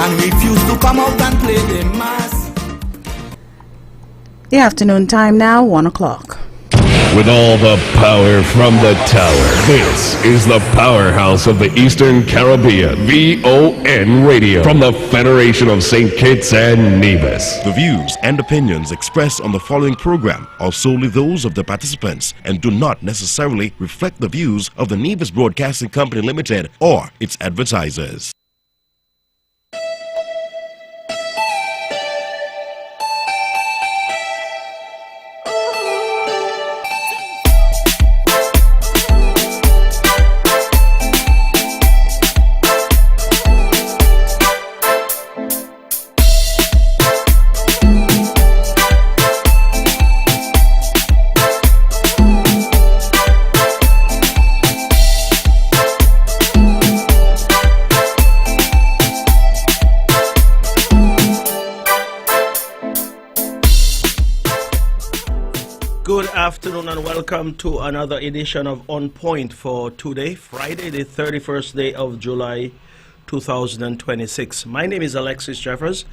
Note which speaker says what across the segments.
Speaker 1: and refuse to come out and play the mass.
Speaker 2: The afternoon time now, 1 o'clock.
Speaker 3: With all the power from the tower, this is the powerhouse of the Eastern Caribbean, VON Radio, from the Federation of St. Kitts and Nevis.
Speaker 4: The views and opinions expressed on the following program are solely those of the participants and do not necessarily reflect the views of the Nevis Broadcasting Company Limited or its advertisers.
Speaker 5: Afternoon and welcome to another edition of On Point for today, Friday, the 31st day of July 2026. My name is Alexis Jeffers,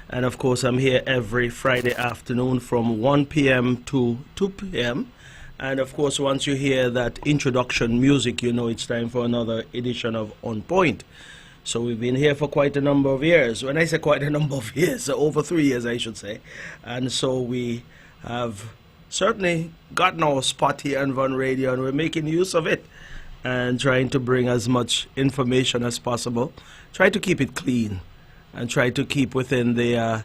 Speaker 5: and of course I'm here every Friday afternoon from 1 p.m. to 2 p.m. And of course, once you hear that introduction music, you know it's time for another edition of On Point. So we've been here for quite a number of years. When I say quite a number of years, over 3 years I should say. And so we have certainly gotten our spot here on VON Radio, and we're making use of it and trying to bring as much information as possible. Try to keep it clean and try to keep within the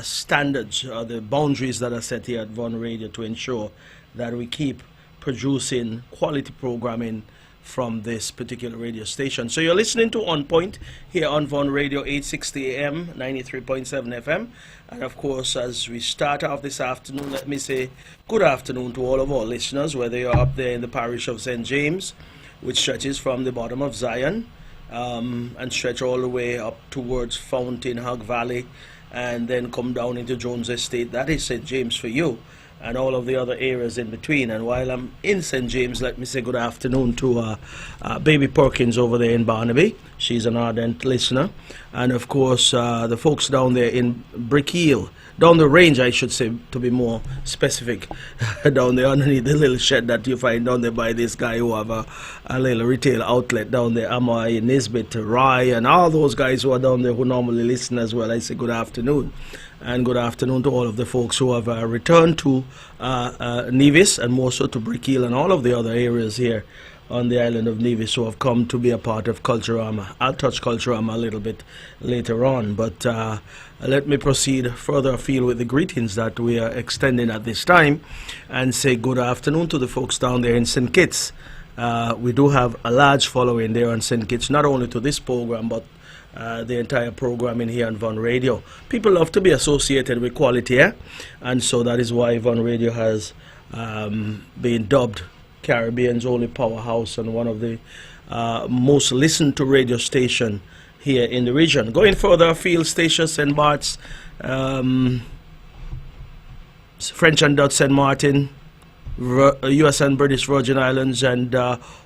Speaker 5: standards or the boundaries that are set here at VON Radio to ensure that we keep producing quality programming from this particular radio station. So you're listening to On Point here on VON Radio 860 AM, 93.7 FM. And of course, as we start off this afternoon, let me say good afternoon to all of our listeners, whether you're up there in the parish of St. James, which stretches from the bottom of Zion and stretch all the way up towards Fountain, Hog Valley, and then come down into Jones Estate. That is St. James for you, and all of the other areas in between. And while I'm in St. James, let me say good afternoon to Baby Perkins over there in Barnaby. She's an ardent listener. And of course, the folks down there in Brick Hill, down the range, I should say, to be more specific, down there underneath the little shed that you find down there by this guy who have a little retail outlet down there, Amoy, Nisbet, Rye, and all those guys who are down there who normally listen as well. I say good afternoon. And good afternoon to all of the folks who have returned to Nevis, and more so to Brick Hill and all of the other areas here on the island of Nevis who have come to be a part of Culturama. I'll touch Culturama a little bit later on, but let me proceed further afield with the greetings that we are extending at this time and say good afternoon to the folks down there in St. Kitts. We do have a large following there on St. Kitts, not only to this program, but the entire programming here on VON Radio. People love to be associated with quality, and so that is why VON Radio has been dubbed Caribbean's only powerhouse and one of the most listened to radio station here in the region. Going further afield, station St. Bart's, French and Dutch St. Martin, US and British Virgin Islands, and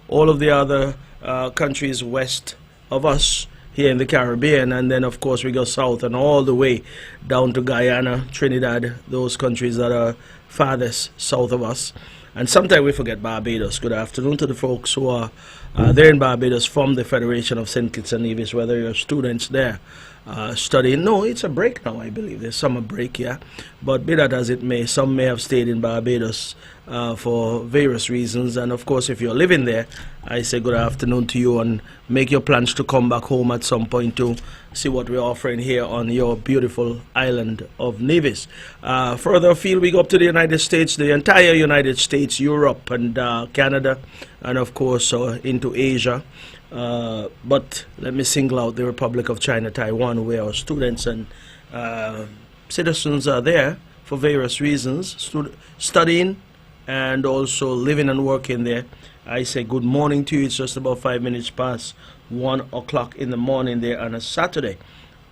Speaker 5: all of the other countries west of us here in the Caribbean. And then of course we go south and all the way down to Guyana, Trinidad, those countries that are farthest south of us. And sometimes we forget Barbados. Good afternoon to the folks who are there in Barbados from the Federation of St. Kitts and Nevis, whether you're students there studying. No, it's a break now, I believe. There's summer break, yeah. But be that as it may, some may have stayed in Barbados for various reasons. And of course, if you're living there, I say good afternoon to you and make your plans to come back home at some point to see what we're offering here on your beautiful island of Nevis. Further afield, we go up to the United States, the entire United States, Europe, and Canada, and of course into Asia. But let me single out the Republic of China, Taiwan, where our students and citizens are there for various reasons, studying and also living and working there. I say good morning to you. It's just about 5 minutes past 1 o'clock in the morning there on a Saturday.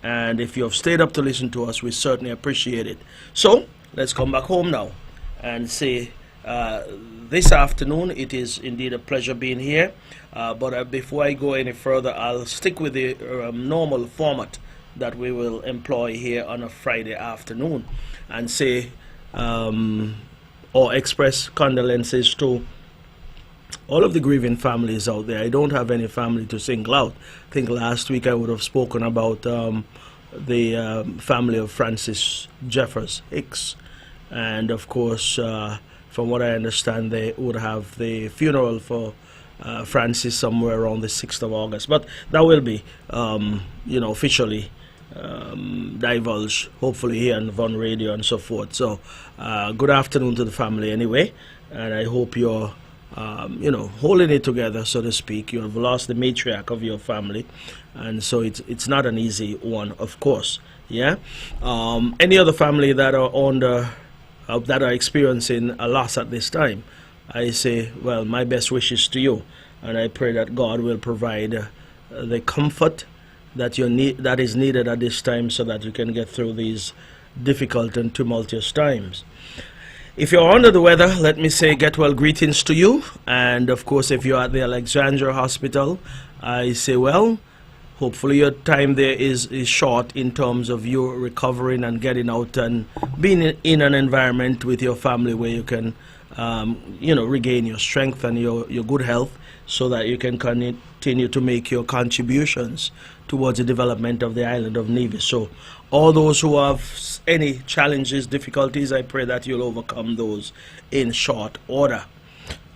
Speaker 5: And if you have stayed up to listen to us, we certainly appreciate it. So let's come back home now and say this afternoon it is indeed a pleasure being here. But before I go any further, I'll stick with the normal format that we will employ here on a Friday afternoon and say or express condolences to all of the grieving families out there. I don't have any family to single out. I think last week I would have spoken about the family of Francis Jeffers Hicks, and of course from what I understand they would have the funeral for Francis somewhere around the 6th of August, but that will be officially divulged hopefully here on Von Radio and so forth. So good afternoon to the family anyway, and I hope you're holding it together, so to speak. You have lost the matriarch of your family, and so it's not an easy one, of course. Yeah. Any other family that are that are experiencing a loss at this time, I say, well, my best wishes to you, and I pray that God will provide the comfort that that is needed at this time, so that you can get through these difficult and tumultuous times. If you're under the weather, let me say get well greetings to you. And of course, if you're at the Alexandra Hospital, I say, well, hopefully your time there is short in terms of you recovering and getting out and being in an environment with your family where you can, regain your strength and your good health, so that you can continue to make your contributions towards the development of the island of Nevis. So all those who have any challenges, difficulties, I pray that you'll overcome those in short order.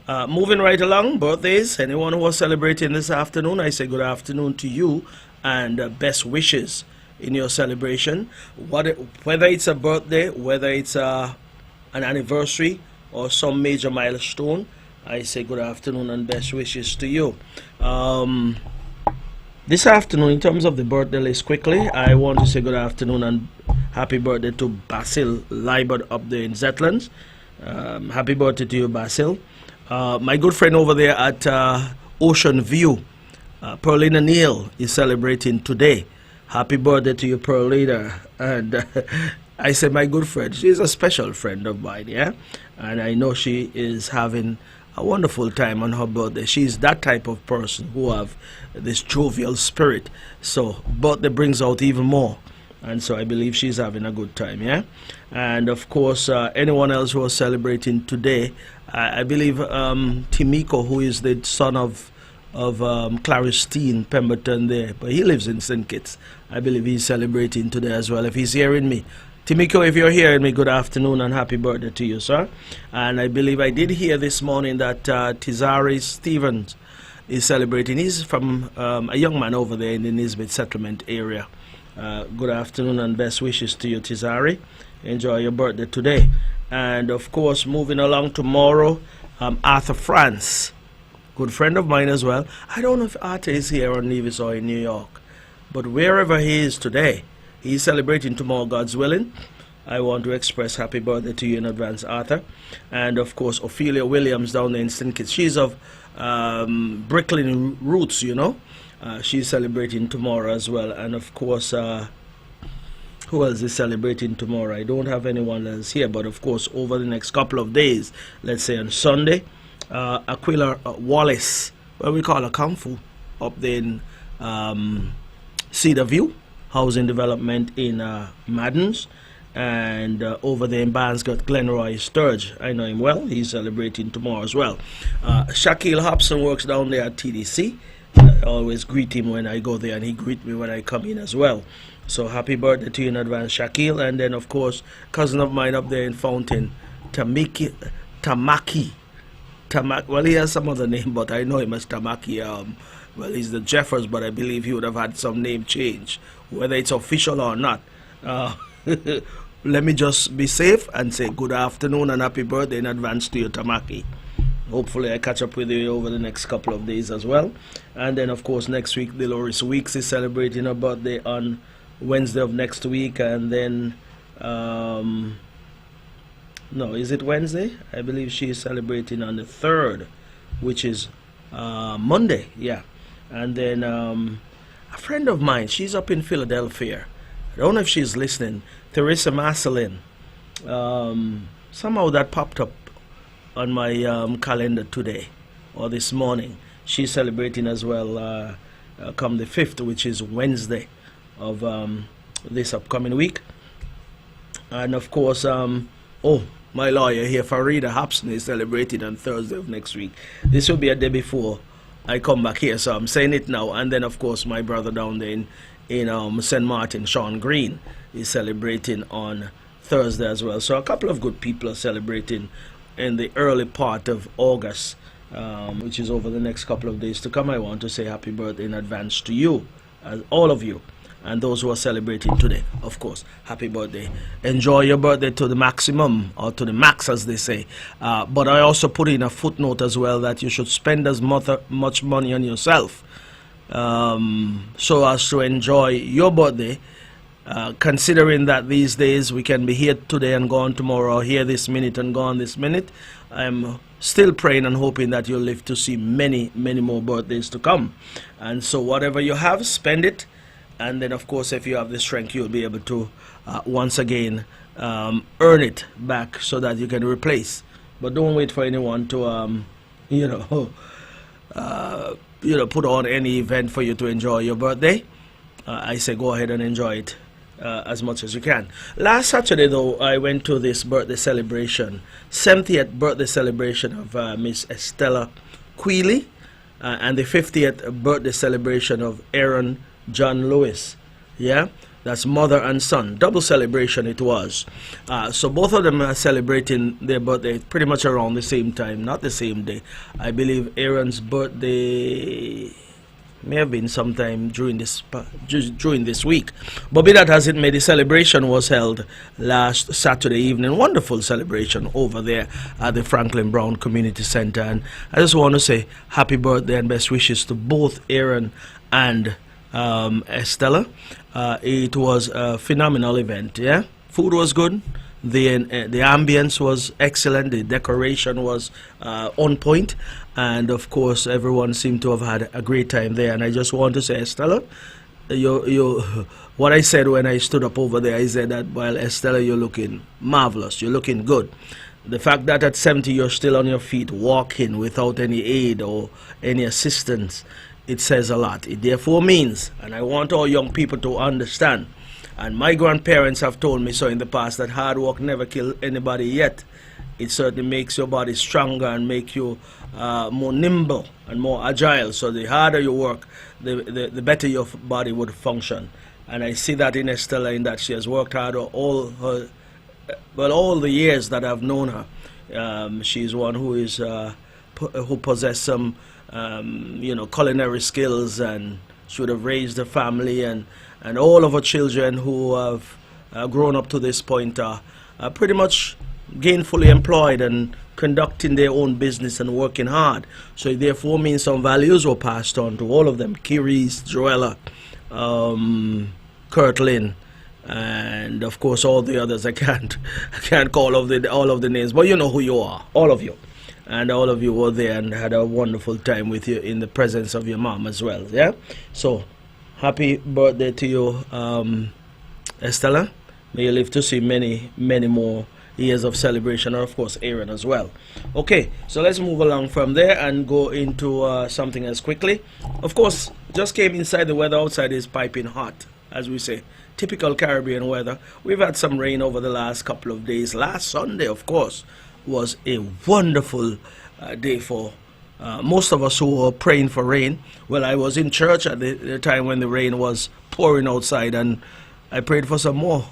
Speaker 5: Moving right along, birthdays. Anyone who was celebrating this afternoon, I say good afternoon to you, and best wishes in your celebration. Whether it's a birthday, whether it's an anniversary or some major milestone, I say good afternoon and best wishes to you. This afternoon, in terms of the birthday list, quickly, I want to say good afternoon and happy birthday to Basil Libert up there in Zetlands. Happy birthday to you, Basil. My good friend over there at Ocean View, Pearlina Neal, is celebrating today. Happy birthday to you, Pearlina. And I say my good friend, she's a special friend of mine, yeah? And I know she is having a wonderful time on her birthday. She's that type of person who have this jovial spirit. So birthday brings out even more. And so I believe she's having a good time, yeah? And of course, anyone else who is celebrating today, I believe Timiko, who is the son of Claristine Pemberton there, but he lives in St. Kitts. I believe he's celebrating today as well, if he's hearing me. Timiko, if you're hearing me, good afternoon and happy birthday to you, sir. And I believe I did hear this morning that Tizari Stevens is celebrating. He's from a young man over there in the Nisbet settlement area. Good afternoon and best wishes to you, Tizari. Enjoy your birthday today. And of course, moving along tomorrow, Arthur France, good friend of mine as well. I don't know if Arthur is here on Nevis or in New York, but wherever he is today, he's celebrating tomorrow, God's willing. I want to express happy birthday to you in advance, Arthur. And of course, Ophelia Williams down there in St. Kitts. She's of Brooklyn roots, you know. She's celebrating tomorrow as well. And of course, who else is celebrating tomorrow? I don't have anyone else here, but of course, over the next couple of days, let's say on Sunday, Aquila Wallace, what we call a Kung Fu, up there in Cedar View Housing Development in Maddens, and over there in Barnesgate, Glenroy Sturge. I know him well. He's celebrating tomorrow as well. Shaquille Hobson works down there at TDC. I always greet him when I go there, and he greets me when I come in as well. So happy birthday to you in advance, Shaquille. And then, of course, cousin of mine up there in Fountain, Tamaki. Well, he has some other name, but I know him as Tamaki. Well, he's the Jeffers, but I believe he would have had some name change, whether it's official or not. Let me just be safe and say good afternoon and happy birthday in advance to you, Tamaki. Hopefully I catch up with you over the next couple of days as well. And then, of course, next week, Dolores Weeks is celebrating her birthday on Wednesday of next week. And then, no, is it Wednesday? I believe she is celebrating on the 3rd, which is Monday, yeah. And then a friend of mine, she's up in Philadelphia. I don't know if she's listening. Teresa Marcelin. Somehow that popped up on my calendar today or this morning. She's celebrating as well come the 5th, which is Wednesday. of this upcoming week. And of course, my lawyer here, Farida Hobson, is celebrating on Thursday of next week. This will be a day before I come back here, so I'm saying it now. And then, of course, my brother down there in St. Martin, Sean Green, is celebrating on Thursday as well. So a couple of good people are celebrating in the early part of August, which is over the next couple of days to come. I want to say happy birthday in advance to you, all of you. And those who are celebrating today, of course, happy birthday. Enjoy your birthday to the maximum, or to the max, as they say. But I also put in a footnote as well that you should spend as much money on yourself so as to enjoy your birthday, considering that these days we can be here today and gone tomorrow, or here this minute and gone this minute. I'm still praying and hoping that you'll live to see many, many more birthdays to come. And so whatever you have, spend it. And then, of course, if you have the strength, you'll be able to once again earn it back so that you can replace. But don't wait for anyone to, put on any event for you to enjoy your birthday. I say go ahead and enjoy it as much as you can. Last Saturday, though, I went to this birthday celebration, 70th birthday celebration of Miss Estella Queely, and the 50th birthday celebration of Aaron John Lewis. Yeah, that's mother and son, double celebration it was. So both of them are celebrating their birthday pretty much around the same time, not the same day. I believe Aaron's birthday may have been sometime during this week, but be that as it may, the celebration was held last Saturday evening. Wonderful celebration over there at the Franklin Brown Community Center, and I just want to say happy birthday and best wishes to both Aaron and Estella. It was a phenomenal event. Yeah, food was good, the ambience was excellent, the decoration was on point, and of course everyone seemed to have had a great time there. And I just want to say, Estella, you what I said when I stood up over there, I said that, well, Estella, you're looking marvelous, you're looking good. The fact that at 70 you're still on your feet walking without any aid or any assistance, it says a lot. It therefore means, and I want all young people to understand, and my grandparents have told me so in the past, that hard work never killed anybody yet. It certainly makes your body stronger and make you more nimble and more agile. So the harder you work, the better your body would function. And I see that in Estella, in that she has worked hard all the years that I've known her. She's one who is who possesses some culinary skills, and should have raised a family, and all of her children who have grown up to this point are pretty much gainfully employed and conducting their own business and working hard. So it therefore means some values were passed on to all of them: Kiris, Joella, Kirtlin, and of course all the others. I can't call all of the names, but you know who you are, all of you. And all of you were there and had a wonderful time with you in the presence of your mom as well. Yeah, so happy birthday to you, Estella. May you live to see many, many more years of celebration, and of course Aaron as well. Okay, so let's move along from there and go into something else quickly. Of course, just came inside. The weather outside is piping hot, as we say. Typical Caribbean weather. We've had some rain over the last couple of days. Last Sunday, of course, was a wonderful day for most of us who were praying for rain. Well, I was in church at the time when the rain was pouring outside, and I prayed for some more.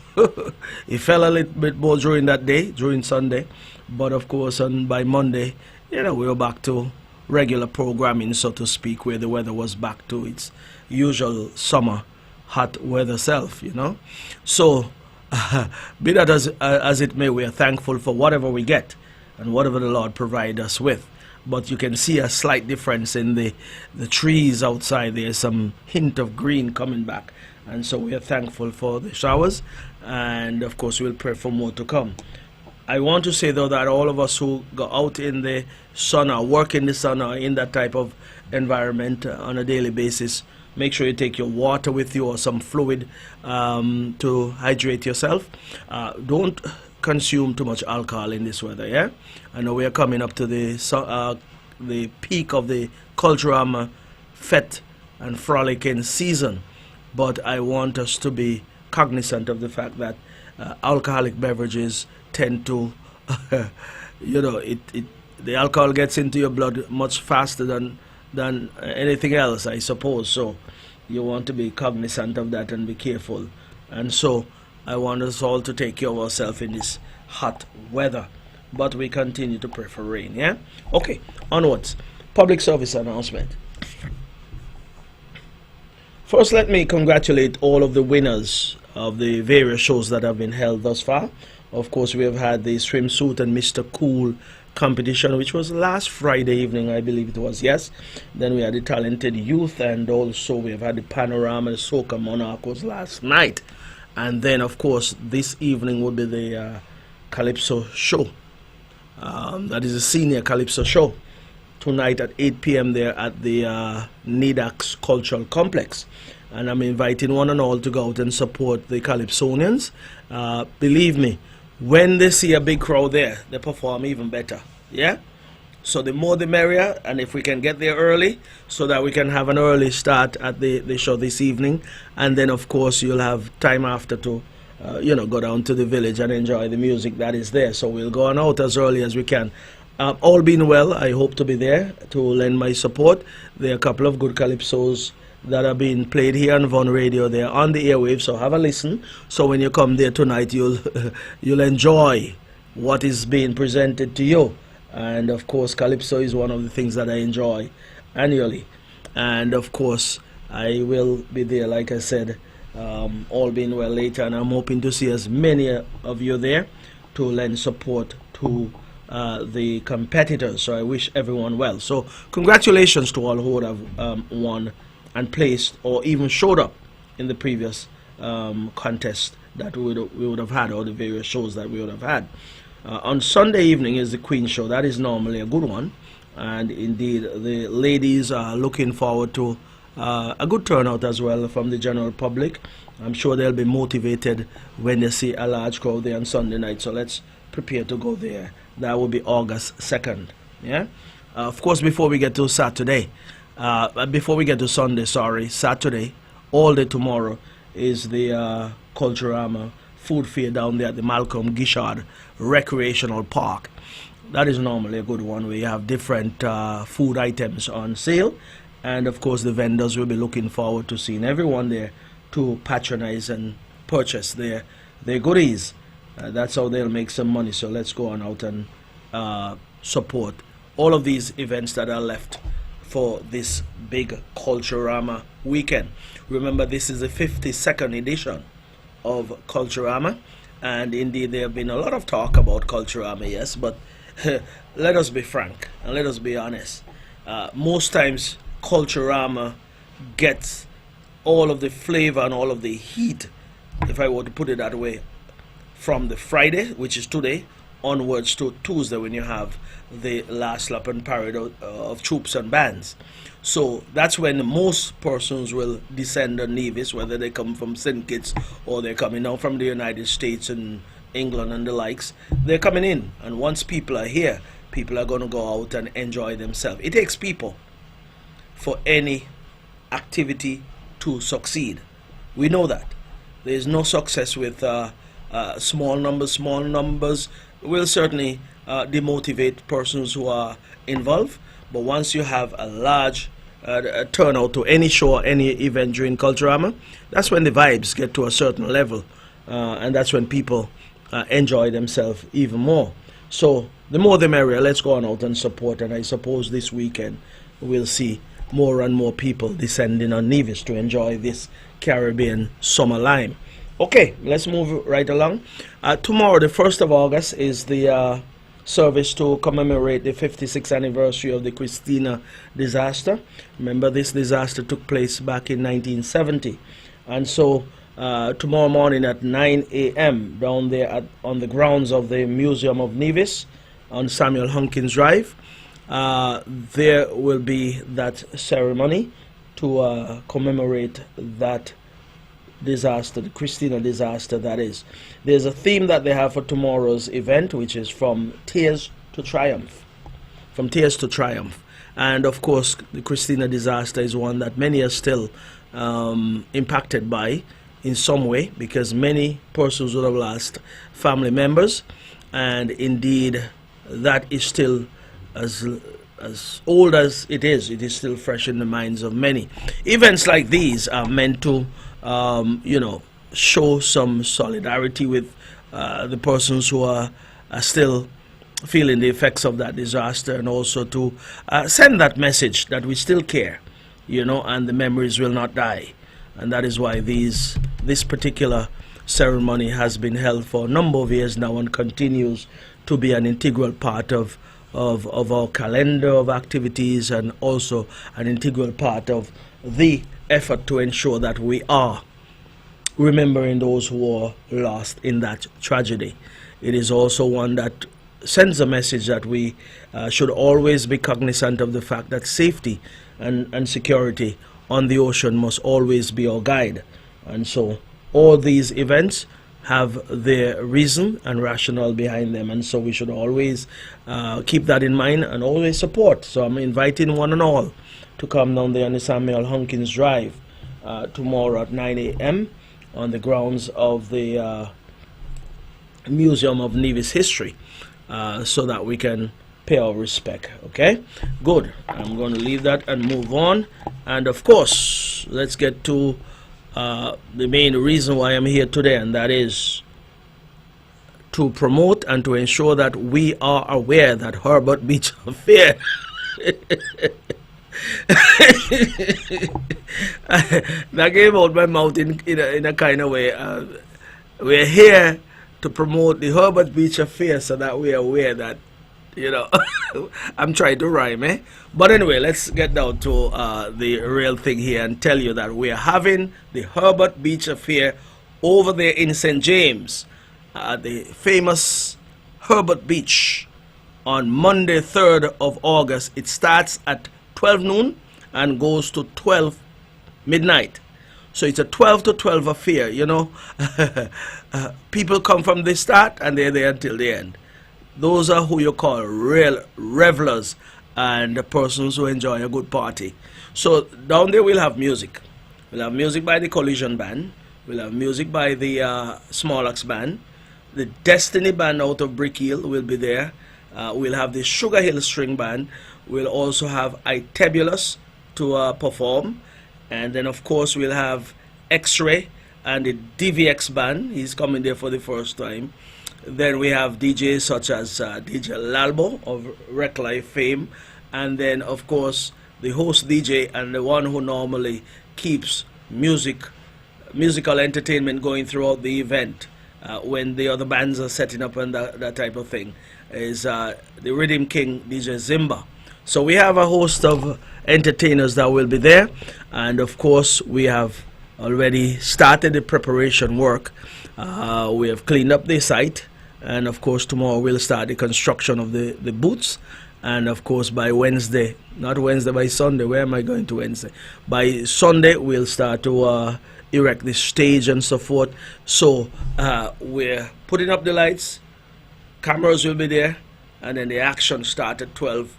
Speaker 5: It fell a little bit more during that day, during Sunday, but of course by Monday, we were back to regular programming, so to speak, where the weather was back to its usual summer hot weather self. So be that as it may, we are thankful for whatever we get and whatever the Lord provide us with. But you can see a slight difference in the trees outside. There's some hint of green coming back, and so we are thankful for the showers, and of course we'll pray for more to come. I want to say, though, that all of us who go out in the sun or work in the sun or in that type of environment on a daily basis, make sure you take your water with you or some fluid to hydrate yourself. Don't consume too much alcohol in this weather. Yeah, I know we are coming up to the peak of the cultural fete and frolicking season, but I want us to be cognizant of the fact that alcoholic beverages tend to, the alcohol gets into your blood much faster than anything else, I suppose. So you want to be cognizant of that and be careful. And so I want us all to take care of ourselves in this hot weather. But we continue to pray for rain, yeah? Okay, onwards. Public service announcement. First, let me congratulate all of the winners of the various shows that have been held thus far. Of course, we have had the swimsuit and Mr. Cool competition, which was last Friday evening, I believe it was, yes. Then we had the talented youth, and also we have had the panorama, the soca monarch was last night. And then, of course, this evening will be the Calypso show. That is a senior Calypso show tonight at 8 p.m. there at the NIDAX Cultural Complex. And I'm inviting one and all to go out and support the Calypsonians. Believe me, when they see a big crowd there, they perform even better. Yeah? So the more the merrier, and if we can get there early so that we can have an early start at the show this evening. And then, of course, you'll have time after to go down to the village and enjoy the music that is there. So we'll go on out as early as we can. All being well, I hope to be there to lend my support. There are a couple of good calypsos that are being played here on Von Radio. They are on the airwaves, so have a listen. So when you come there tonight, you'll enjoy what is being presented to you. And of course, calypso is one of the things that I enjoy annually. And of course, I will be there, like I said, all being well later, and I'm hoping to see as many of you there to lend support to the competitors. So I wish everyone well. So congratulations to all who would have won and placed or even showed up in the previous contest that we would have had, or the various shows that we would have had. On Sunday evening is the Queen Show. That is normally a good one, and indeed the ladies are looking forward to a good turnout as well from the general public. I'm sure they'll be motivated when they see a large crowd there on Sunday night, so let's prepare to go there. That will be August 2nd. Yeah. Of course, before we get to Saturday, before we get to Sunday, Saturday, all day tomorrow is the Culturama food fair down there at the Malcolm Gishard Recreational Park. That is normally a good one. We have different food items on sale, and of course the vendors will be looking forward to seeing everyone there to patronize and purchase their goodies. That's how they'll make some money. So let's go on out and support all of these events that are left for this big Culturama weekend. Remember, this is the 52nd edition of Culturama, and indeed there have been a lot of talk about Culturama, yes, but let us be frank and let us be honest. Most times Culturama gets all of the flavor and all of the heat, if I were to put it that way, from the Friday, which is today, onwards to Tuesday, when you have the last lap and parade of troops and bands. So that's when most persons will descend on Nevis, whether they come from St. Kitts or they're coming out from the United States and England and the likes. They're coming in, and once people are here, people are going to go out and enjoy themselves. It takes people for any activity to succeed. We know that. There is no success with small numbers. Small numbers will certainly demotivate persons who are involved. But once you have a large turnout to any show or any event during Culturama, that's when the vibes get to a certain level, and that's when people enjoy themselves even more. So the more the merrier. Let's go on out and support, and I suppose this weekend we'll see more and more people descending on Nevis to enjoy this Caribbean summer lime. Okay, let's move right along. Tomorrow, the 1st of August, is the service to commemorate the 56th anniversary of the Christina disaster. Remember, this disaster took place back in 1970. And so tomorrow morning at 9 a.m. down there on the grounds of the Museum of Nevis on Samuel Hunkins Drive, there will be that ceremony to commemorate that disaster, the Christina disaster, that is. There's a theme that they have for tomorrow's event, which is from tears to triumph. From tears to triumph. And of course, the Christina disaster is one that many are still impacted by in some way, because many persons would have lost family members, and indeed that is still as old as it is still fresh in the minds of many. Events like these are meant to show some solidarity with the persons who are still feeling the effects of that disaster, and also to send that message that we still care, and the memories will not die. And that is why this particular ceremony has been held for a number of years now and continues to be an integral part of our calendar of activities, and also an integral part of the effort to ensure that we are remembering those who were lost in that tragedy. It is also one that sends a message that we should always be cognizant of the fact that safety and security on the ocean must always be our guide. And so all these events have their reason and rationale behind them, and so we should always keep that in mind and always support. So I'm inviting one and all to come down there on the Samuel Hunkins Drive tomorrow at 9 a.m. on the grounds of the Museum of Nevis History, so that we can pay our respect. Okay, good. I'm going to leave that and move on. And of course, let's get to the main reason why I'm here today, and that is to promote and to ensure that we are aware that Herbert Beach Affair that came out my mouth in a kind of way. We're here to promote the Herbert Beach Affair so that we are aware that, I'm trying to rhyme, eh? But anyway, let's get down to the real thing here and tell you that we are having the Herbert Beach Affair over there in St. James, the famous Herbert Beach, on Monday, 3rd of August. It starts at 12 noon and goes to 12 midnight. So it's a 12 to 12 affair, People come from the start and they're there until the end. Those are who you call real revelers and the persons who enjoy a good party. So down there we'll have music. We'll have music by the Collision Band. We'll have music by the Small Band. The Destiny Band out of Brick Hill will be there. We'll have the Sugar Hill String Band. We'll also have Itebulus to perform. And then of course we'll have X-Ray and the DVX Band. He's coming there for the first time. Then we have DJs such as DJ Lalbo of Rec Life fame, and then of course the host DJ and the one who normally keeps musical entertainment going throughout the event when the other bands are setting up and that type of thing is the Rhythm King DJ Zimba. So we have a host of entertainers that will be there, and of course we have already started the preparation work. We have cleaned up the site. And of course tomorrow we'll start the construction of the booths, and of course by Wednesday, not Wednesday, by Sunday, where am I going to Wednesday? By Sunday we'll start to erect the stage and so forth. So we're putting up the lights, cameras will be there, and then the action starts at 12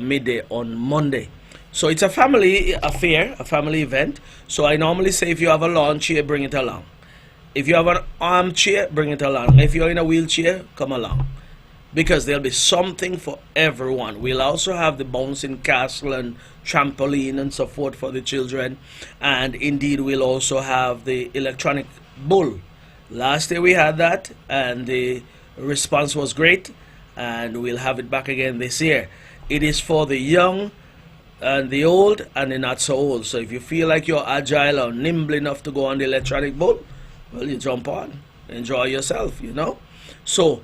Speaker 5: midday on Monday. So it's a family affair, a family event. So I normally say if you have a lawn chair, bring it along. If you have an armchair, bring it along. If you're in a wheelchair, come along. Because there'll be something for everyone. We'll also have the bouncing castle and trampoline and so forth for the children. And indeed, we'll also have the electronic bull. Last year we had that, and the response was great. And we'll have it back again this year. It is for the young and the old and the not so old. So if you feel like you're agile or nimble enough to go on the electronic bull, well, you jump on, enjoy yourself, So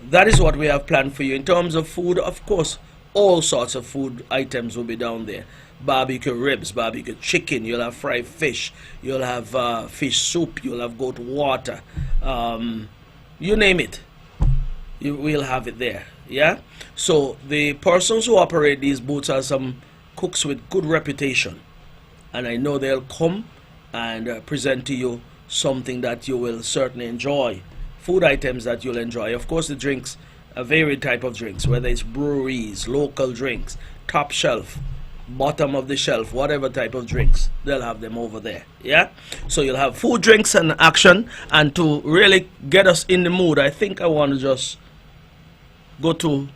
Speaker 5: that is what we have planned for you. In terms of food, of course, all sorts of food items will be down there. Barbecue ribs, barbecue chicken, you'll have fried fish, you'll have fish soup, you'll have goat water, you name it, we'll have it there, yeah? So the persons who operate these booths are some cooks with good reputation, and I know they'll come and present to you something that you will certainly enjoy, food items that you'll enjoy. Of course, the drinks, a varied type of drinks, whether it's breweries, local drinks, top shelf, bottom of the shelf, whatever type of drinks, they'll have them over there. Yeah, so you'll have food, drinks, and action. And to really get us in the mood, I think I want to just go to,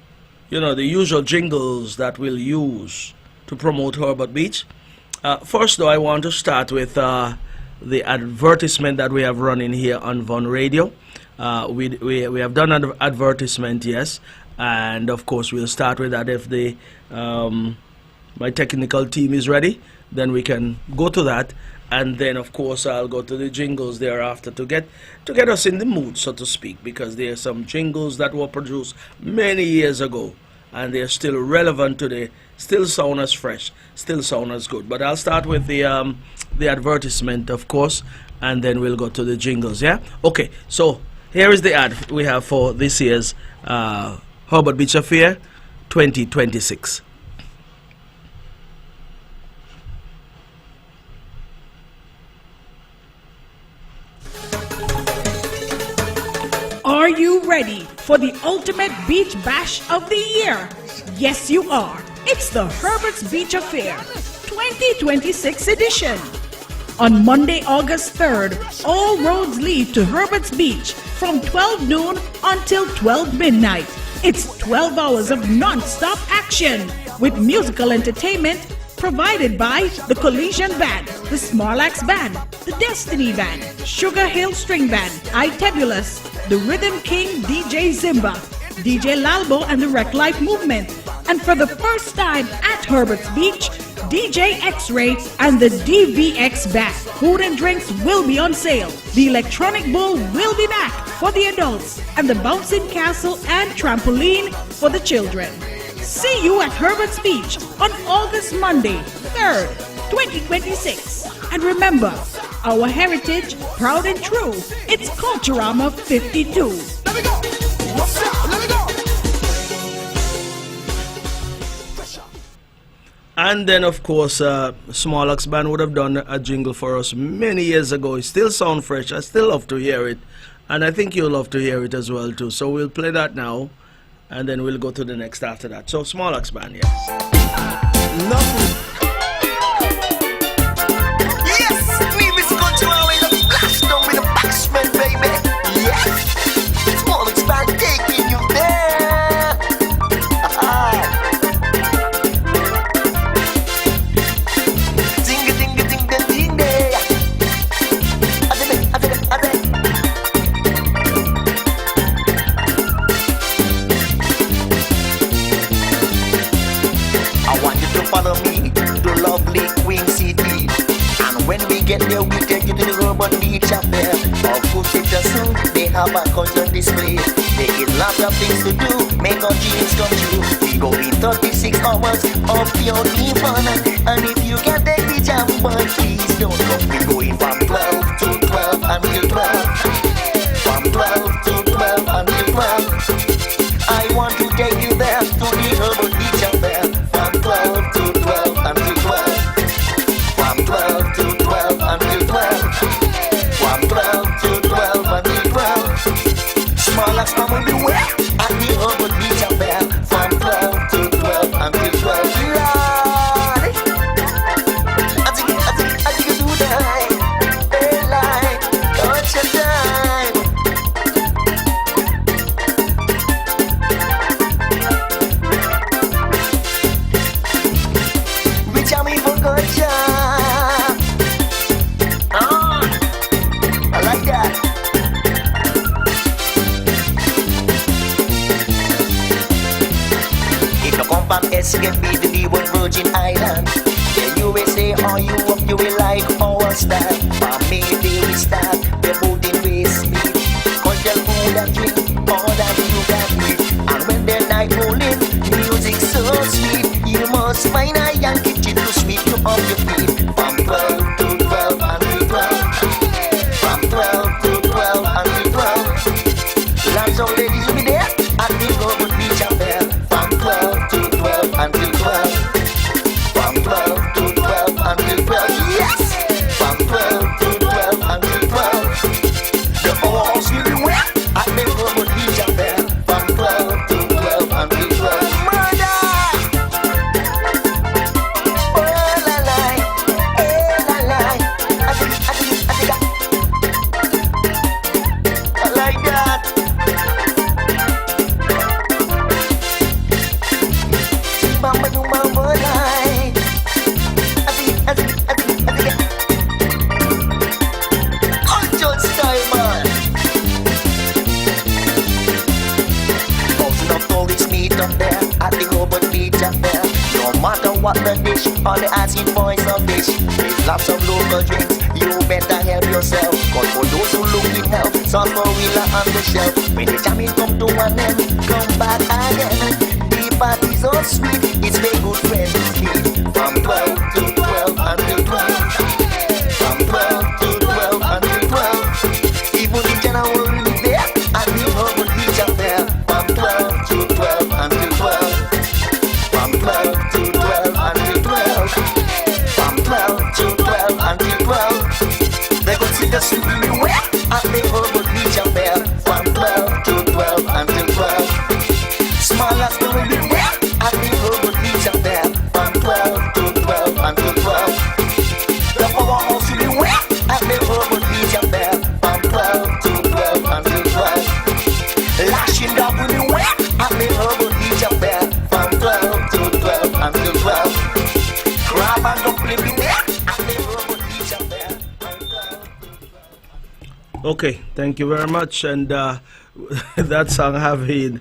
Speaker 5: the usual jingles that we'll use to promote Herbert Beach. First, though, I want to start with the advertisement that we have running here on Von Radio. We have done an advertisement, yes, and of course we'll start with that. If the my technical team is ready, then we can go to that, and then of course I'll go to the jingles thereafter to get us in the mood, so to speak, because there are some jingles that were produced many years ago and they're still relevant today, still sound as fresh, still sound as good. But I'll start with the advertisement, of course, and then we'll go to the jingles. Yeah, okay, so here is the ad we have for this year's Herbert Beach Affair 2026.
Speaker 2: Are you ready for the ultimate beach bash of the year? Yes, you are. It's the Herbert's Beach Affair 2026 edition. On Monday, August 3rd, all roads lead to Herbert's Beach from 12 noon until 12 midnight. It's 12 hours of non-stop action with musical entertainment provided by the Collision Band, the Smarlax Band, the Destiny Band, Sugar Hill String Band, Itebulus, the Rhythm King DJ Zimba, DJ Lalbo and the Wreck Life Movement. And for the first time at Herbert's Beach, DJ X-Ray and the DVX Band. Food and drinks will be on sale. The Electronic Bull will be back for the adults and the Bouncing Castle and Trampoline for the children. See you at Herbert's Beach on August Monday, 3rd, 2026. And remember, our heritage, proud and true. It's Culturama 52.
Speaker 1: Let me go. What's up? Let me go.
Speaker 5: And then, of course, Smarlax Band would have done a jingle for us many years ago. It still sounds fresh. I still love to hear it. And I think you'll love to hear it as well, too. So we'll play that now. And then we'll go to the next after that. So, Smarlax Band, yes.
Speaker 6: Yes, me Miss Control with a blast down with a backsman, baby. Yes, Smarlax Band taking you there. Ding ding ding ding ding day. I want you to follow me to lovely Queen City. And when we get there, we take you to the Urban Beach up there. Of course, it doesn't. They have a culture display. They get lots of things to do, make our dreams come true. We go in 36 hours of pure fun. And if you can take the jam, but please don't come. We go in from 12 to 12 until 12. From 12 to 12 until 12. I want to take you there to the Urban Beach up there. From 12 to 12 until 12. From 12 to 12 until 12. From 12 to 12 until 12. Smarlax Band will be where? At the Urban Beach up there. From 12 to 12 until 12. Lord, I think you do that. Daylight, touch your time. Which are we for culture? I like that. If you come from Escape, be the one Virgin Island. The USA or Europe, you will like our style. For me, they will start the food in waste meat. Culture, food and drink, all that you can eat. And when the night rolling, music so sweet. You must find a young kitchen to sweep you off your feet. From 12 to 12 until 12. From 12 to 12 until 12. Lots of ladies will be there at the Urban Beach up there. From 12 to 12 until 12. From 12 to 12 until 12. Yes! From 12 to 12 until 12. matter what the dish, all they asking for is a fish. With lots of local drinks, you better help yourself. Cause for those who looking help, some for wheeler on the shelf. When the jamming come to an end, come back again. The party's so sweet, it's very good friends meet. From 12 to 12 until 12. From 12 to 12 until 12. Even the general will be there, and the whole beach up there. From 12 to 12 until 12. From 12 to 12 until 12. From 12 to 12 until 12. They go see the sleeping where, and the whole beach up there. From 12 to 12 until 12. Small as the will be where, and the whole beach up there. From 12 to 12 until 12. The powerhouse will be where, and the whole beach up there. From 12 to 12 until 12. Lashing up will be where, and the whole beach up there. From 12 to 12 until 12. Grab and go play me there, and the whole beach up there. From 12 to 12.
Speaker 5: Okay, thank you very much. And that song having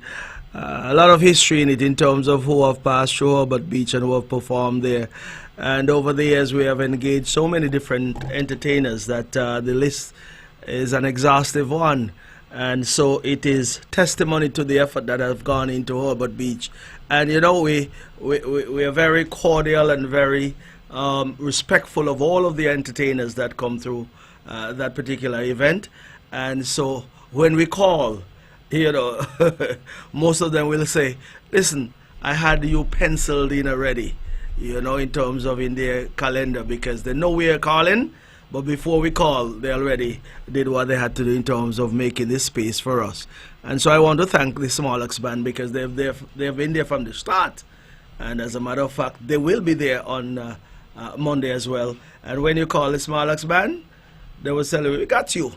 Speaker 5: a lot of history in it in terms of who have passed through Hobart Beach and who have performed there. And over the years, we have engaged so many different entertainers that the list is an exhaustive one. And so it is testimony to the effort that have gone into Hobart Beach. And you know, we are very cordial and very respectful of all of the entertainers that come through that particular event. And so when we call, you know, most of them will say, listen, I had you penciled in already, you know, in terms of in their calendar, because they know we are calling, but before we call, they already did what they had to do in terms of making this space for us. And so I want to thank the Smallux Band, because they've been there from the start. And as a matter of fact, they will be there on Monday as well. And when you call the Smallux Band, they will tell you, we got you.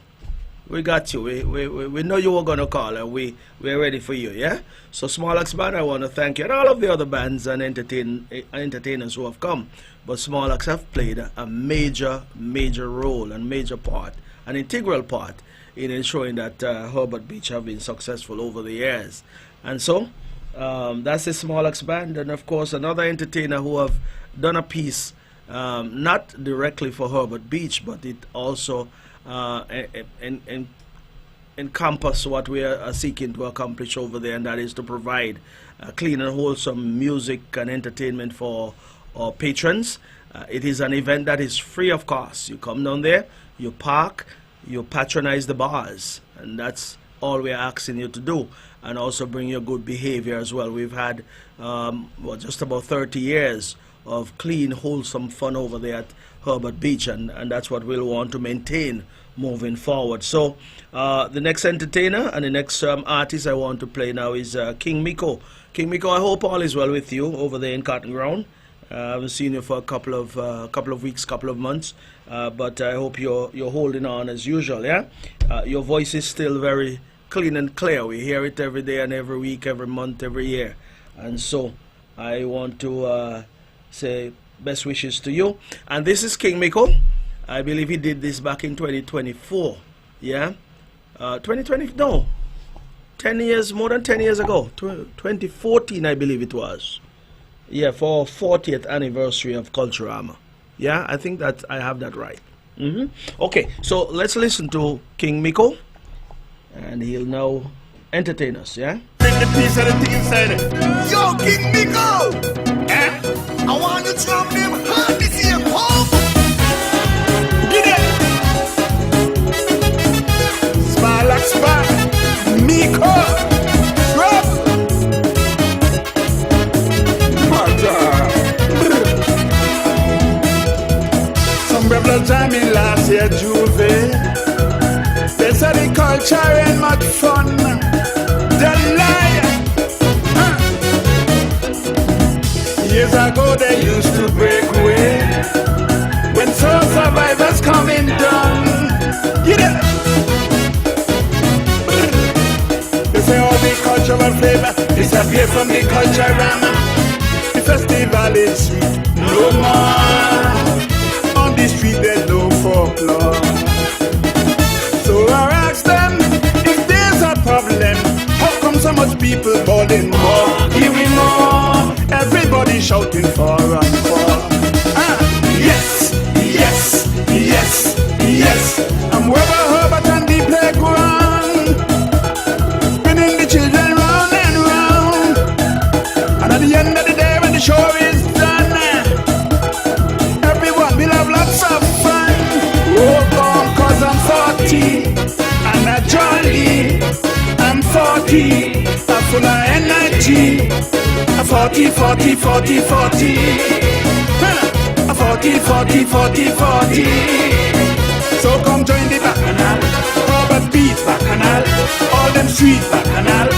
Speaker 5: We got you. We know you were going to call, and we're ready for you, yeah? So Smallux Band, I want to thank you, and all of the other bands and entertainers who have come. But Smallux have played a major role and major part, an integral part in ensuring that Hobart Beach have been successful over the years. And so that's the Smallux Band, and of course another entertainer who have done a piece, not directly for Hobart Beach, but it also encompass what we are seeking to accomplish over there, and that is to provide clean and wholesome music and entertainment for our patrons. It is an event that is free of cost. You come down there, you park, you patronize the bars, and that's all we're asking you to do, and also bring your good behavior as well. We've had just about 30 years of clean, wholesome fun over there at Hobart Beach, and that's what we'll want to maintain moving forward. So the next entertainer and the next artist I want to play now is King Miko. King Miko, I hope all is well with you over there in Cotton Ground. I haven't seen you for a couple of weeks, couple of months, but I hope you're holding on as usual. Yeah, your voice is still very clean and clear. We hear it every day and every week, every month, every year, and so I want to say best wishes to you. And this is King Miko. I believe he did this back in 2024. Yeah, 2020? No, 10 years, more than 10 years ago. 2014, I believe it was. Yeah, for 40th anniversary of Culturama. Yeah, I think that I have that right. Okay, so let's listen to King Miko, and he'll now entertain us. Yeah.
Speaker 1: Bring the piece of the thing inside it. Yo, King Miko! Eh? I want you to drum them hard this year, pump! Get it! Smallux Band, Miko! Drop! Some rebel jamming last year, Juve. They said the culture ain't much fun. They lie. Years ago they used to break away when soul survivors coming down. Get it? They say all the cultural flavor disappear from the culturama. The festival is sweet, no more. On the street there's no folklore. So I ask them, if there's a problem, how come so much people calling more? Here we more. Everybody shouting for and for. Yes, yes, yes, yes. I'm Weber Herbert on the playground, spinning the children round and round. And at the end of the day, when the show is done, everyone will have lots of fun. Oh, come, cause I'm 40 and I'm jolly. I'm 40, I'm full of energy. 40, 40, 40, 40. 40, 40, 40, 40. So come join the bacchanal, Robert Beat bacchanal, all them street bacchanal,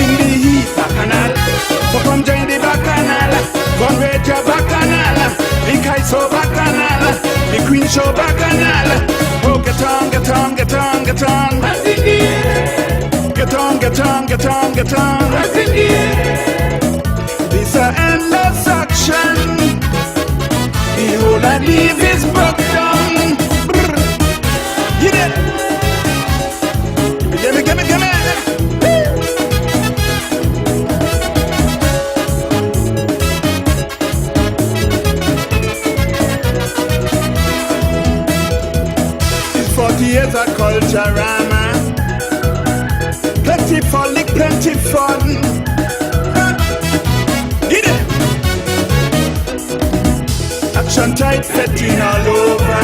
Speaker 1: in the heat bacchanal. So come join the bacchanal, Gun Ranger bacchanal, the Kaiso bacchanal, the Queen Show bacchanal. Oh, get on, get on, get on, get on. Get on, get on, get on, get on. This a endless action. The whole I leave is broke down. Brr. Get it. Give me, give me, give me. It's 40 years of culture-rama. Plenty fun, plenty fun. Get it. Action tight fetting all over,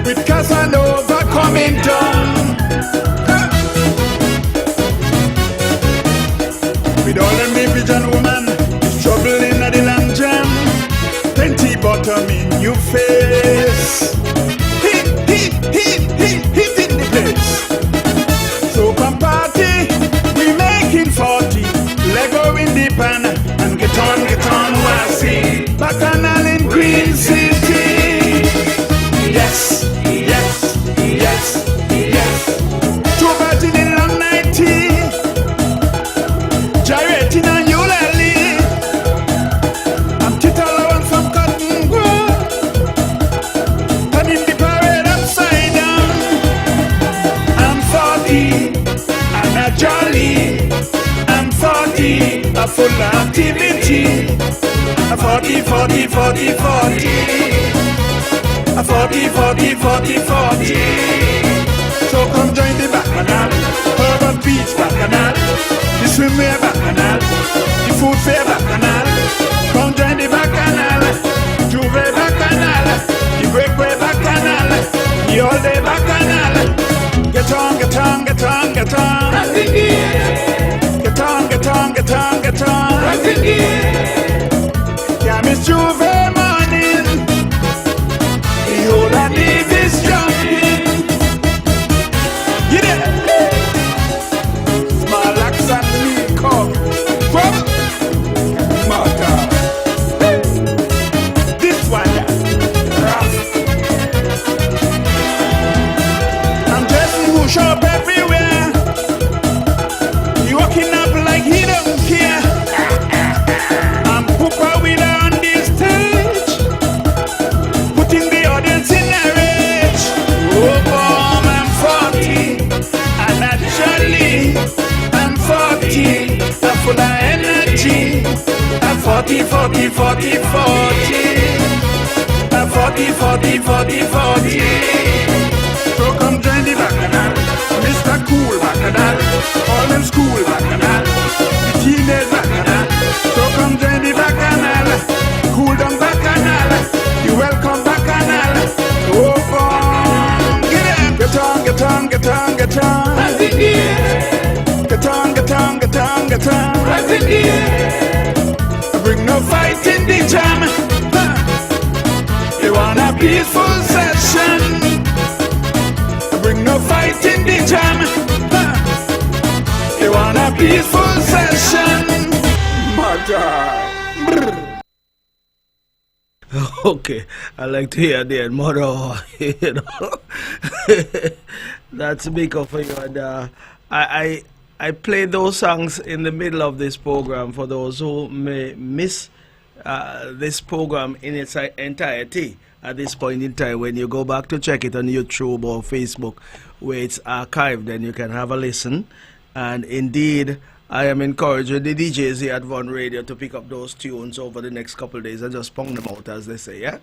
Speaker 1: with Casanova coming down. With all them division woman, it's trouble in the long jam. Plenty bottom in your face. Hit in the place. So come party, we making 40. Lego in the pan, and get on, wassy. Bacchanal in Green City. Yes, yes, yes, yes. Two birds in the long 90, gyrating on Eulalie. I'm Tita Lowen from Cotton Grove, turning the parade upside down. I'm 40, and a jolly. I'm 40, a full activity. A 40, 40, 40, 40. A 40, 40, 40, 40. So come join the bacchanal, Urban Beach bacchanal, the swimwear bacchanal, the food fair bacchanal. Come join the bacchanal, Juve bacchanal, the breakaway bacchanal, the all day bacchanal. Get on, get on, get on, get on. Get on, get on, get on, get on. Yeah, Miss Juve morning, the whole I leave is jumping. Get it? Small axe and lean cup. Mother. This one, rough. I'm dressing who show up everywhere. He walking up like he don't care. I'm Poopa with on the stage, putting the audience in a rage. Oh, boom, I'm 40, and naturally, I'm 40, I'm full of energy. I'm 40, 40, 40, 40. I'm 40, 40, 40, 40. So come join the bacchanal, Mr. Cool bacchanal, all them school bacchanal, the teenage bacchanal. So come join the bacchanal, cool down bacchanal, the welcome bacchanal. Oh, boom, get it. Get on, get on, get on, get on. Get on, get on, get on, get on. Bring no fight in the jam. You want a peaceful session. Bring no fight in the jam. You want a peaceful session. Mother.
Speaker 5: Okay, I like to hear that, mother. You know, that's big up for you. And I play those songs in the middle of this program for those who may miss this program in its entirety at this point in time. When you go back to check it on YouTube or Facebook, where it's archived, then you can have a listen. And indeed, I am encouraging the DJs here at One Radio to pick up those tunes over the next couple of days and just pong them out, as they say, yeah?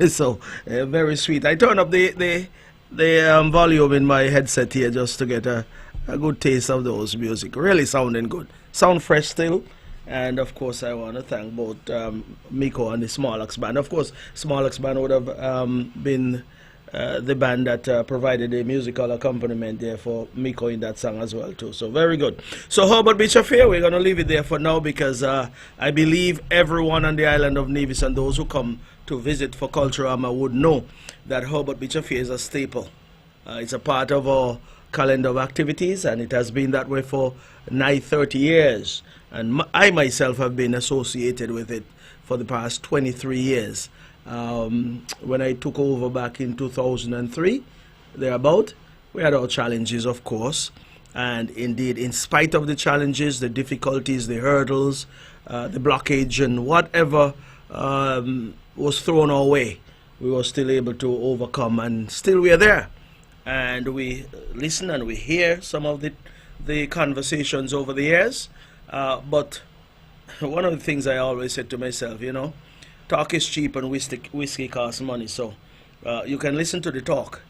Speaker 5: So, very sweet. I turn up the volume in my headset here just to get a good taste of those music. Really sounding good. Sound fresh still. And, of course, I want to thank both Miko and the Smallux Band. Of course, Smallux Band would have been the band that provided the musical accompaniment there for Miko in that song as well too. So very good. So Herbert Beach Affair, we're going to leave it there for now because I believe everyone on the island of Nevis and those who come to visit for Culturama would know that Herbert Beach Affair is a staple. It's a part of our calendar of activities, and it has been that way for nigh 30 years. And I myself have been associated with it for the past 23 years. When I took over back in 2003, thereabout, we had our challenges, of course, and indeed, in spite of the challenges, the difficulties, the hurdles, the blockage, and whatever was thrown our way, we were still able to overcome, and still we are there. And we listen and we hear some of the conversations over the years, but one of the things I always said to myself, you know, talk is cheap and whiskey costs money. So you can listen to the talk,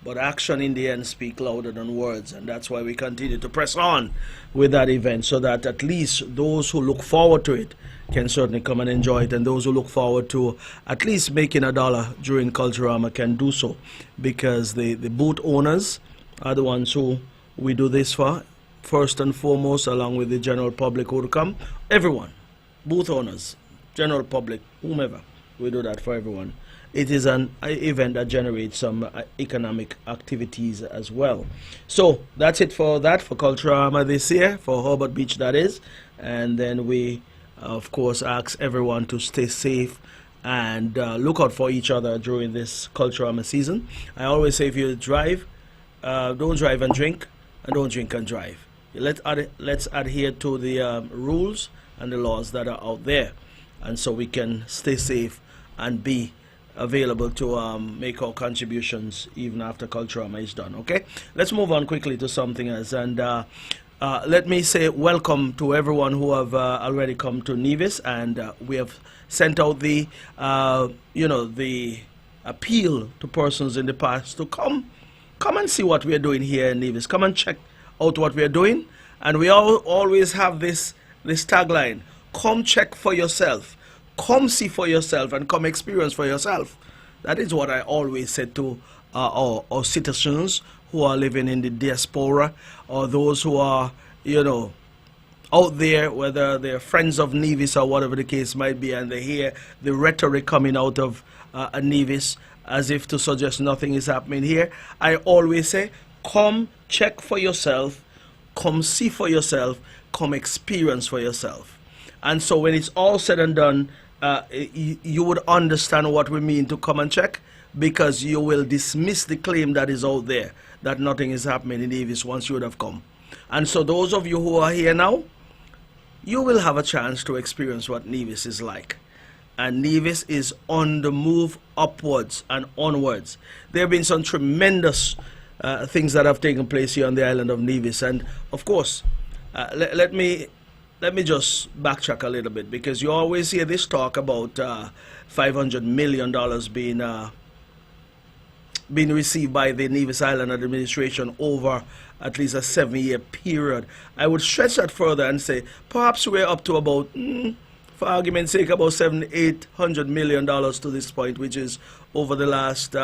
Speaker 5: but action in the end speak louder than words. And that's why we continue to press on with that event, so that at least those who look forward to it can certainly come and enjoy it. And those who look forward to at least making $1 during Culturama can do so, because the booth owners are the ones who we do this for, first and foremost, along with the general public who will come. Everyone, booth owners, general public, whomever, we do that for everyone. It is an event that generates some economic activities as well. So that's it for that, for Culturama this year, for Herbert Beach that is. And then we, of course, ask everyone to stay safe and look out for each other during this Culturama season. I always say, if you drive, don't drive and drink, and don't drink and drive. Let's adhere to the rules and the laws that are out there, and so we can stay safe and be available to make our contributions even after Culturama is done. Okay, let's move on quickly to something else, and let me say welcome to everyone who have already come to Nevis, and we have sent out the the appeal to persons in the past to come and see what we are doing here in Nevis. Come and check out what we are doing, and we always have this tagline: come check for yourself, come see for yourself, and come experience for yourself. That is what I always said to our citizens who are living in the diaspora, or those who are, out there, whether they're friends of Nevis or whatever the case might be, and they hear the rhetoric coming out of Nevis as if to suggest nothing is happening here. I always say, come check for yourself, come see for yourself, come experience for yourself. And so when it's all said and done, you would understand what we mean to come and check, because you will dismiss the claim that is out there that nothing is happening in Nevis once you would have come. And so those of you who are here now, you will have a chance to experience what Nevis is like. And Nevis is on the move upwards and onwards. There have been some tremendous things that have taken place here on the island of Nevis. And of course, let me just backtrack a little bit, because you always hear this talk about $500 million being received by the Nevis Island administration over at least a 7-year period. I would stretch that further and say perhaps we're up to about, for argument's sake, about $700-800 million to this point, which is over the last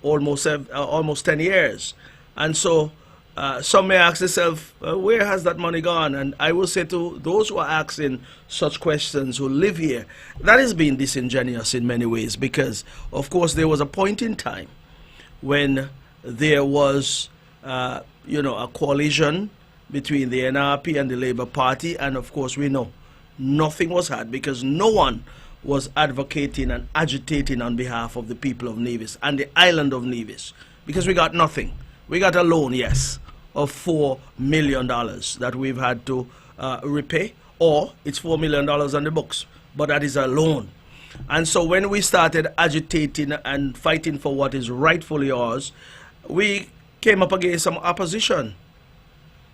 Speaker 5: almost 10 years. And so some may ask themselves, where has that money gone? And I will say to those who are asking such questions, who live here, that is being disingenuous in many ways, because of course there was a point in time when there was a coalition between the NRP and the Labour Party, and of course we know nothing was had, because no one was advocating and agitating on behalf of the people of Nevis and the island of Nevis, because we got nothing. We got a loan, yes, of $4 million that we've had to repay, or it's $4 million on the books, but that is a loan. And so when we started agitating and fighting for what is rightfully ours, we came up against some opposition.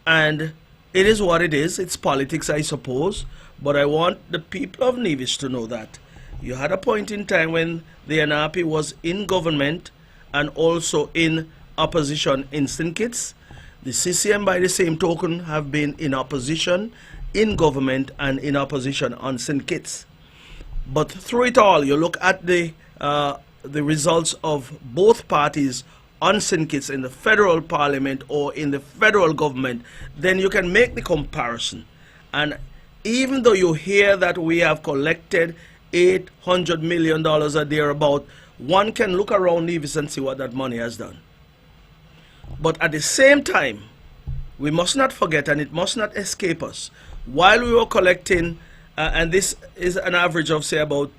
Speaker 5: And It is what it is. It's politics, I suppose. But I want the people of Nevis to know that you had a point in time when the NRP was in government and also in opposition in St. Kitts. The CCM, by the same token, have been in opposition in government and in opposition on St. Kitts. But through it all, you look at the results of both parties on St. Kitts in the federal parliament or in the federal government, then you can make the comparison. And even though you hear that we have collected $800 million or thereabout, one can look around Nevis and see what that money has done. But at the same time, we must not forget, and it must not escape us, while we were collecting, and this is an average of, say, about